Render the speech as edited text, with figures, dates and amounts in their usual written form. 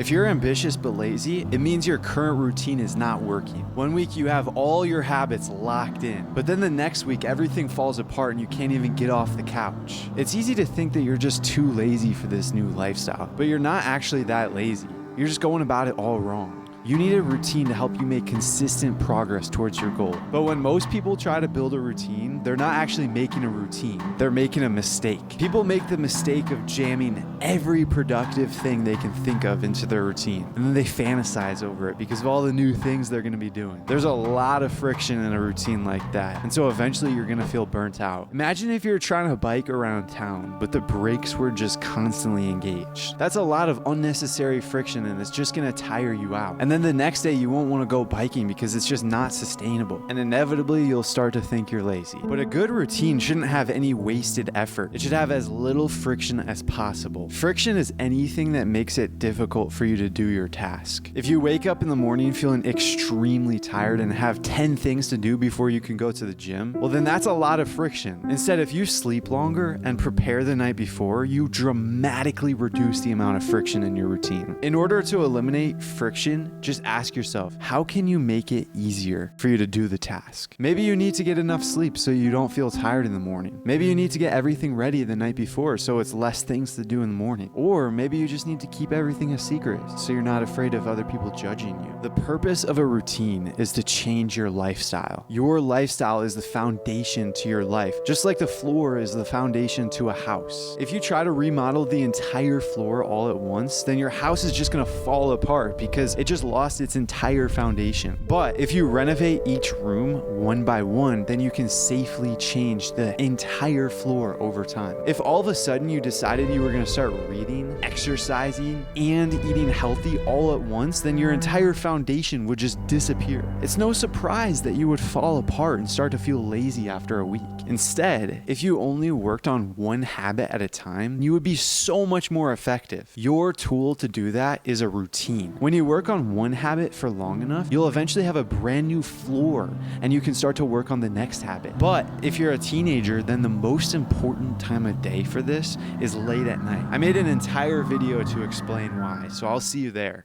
If you're ambitious but lazy, it means your current routine is not working. One week you have all your habits locked in, but then the next week everything falls apart and you can't even get off the couch. It's easy to think that you're just too lazy for this new lifestyle, but you're not actually that lazy. You're just going about it all wrong. You need a routine to help you make consistent progress towards your goal. But when most people try to build a routine, they're not actually making a routine. They're making a mistake. People make the mistake of jamming every productive thing they can think of into their routine. And then they fantasize over it because of all the new things they're going to be doing. There's a lot of friction in a routine like that. And so eventually you're going to feel burnt out. Imagine if you're trying to bike around town, but the brakes were just constantly engaged. That's a lot of unnecessary friction and it's just going to tire you out. And then the next day you won't want to go biking because it's just not sustainable. And inevitably you'll start to think you're lazy. But a good routine shouldn't have any wasted effort. It should have as little friction as possible. Friction is anything that makes it difficult for you to do your task. If you wake up in the morning feeling extremely tired and have 10 things to do before you can go to the gym, well then that's a lot of friction. Instead, if you sleep longer and prepare the night before, you dramatically reduce the amount of friction in your routine. In order to eliminate friction, just ask yourself, how can you make it easier for you to do the task? Maybe you need to get enough sleep so you don't feel tired in the morning. Maybe you need to get everything ready the night before so it's less things to do in the morning. Or maybe you just need to keep everything a secret so you're not afraid of other people judging you. The purpose of a routine is to change your lifestyle. Your lifestyle is the foundation to your life, just like the floor is the foundation to a house. If you try to remodel the entire floor all at once, then your house is just gonna fall apart because it just lost its entire foundation. But if you renovate each room one by one, then you can safely change the entire floor over time. If all of a sudden you decided you were going to start reading, exercising, and eating healthy all at once, then your entire foundation would just disappear. It's no surprise that you would fall apart and start to feel lazy after a week. Instead, if you only worked on one habit at a time, you would be so much more effective. Your tool to do that is a routine. When you work on one habit for long enough, you'll eventually have a brand new floor and you can start to work on the next habit. But if you're a teenager, then the most important time of day for this is late at night. I made an entire video to explain why, so I'll see you there.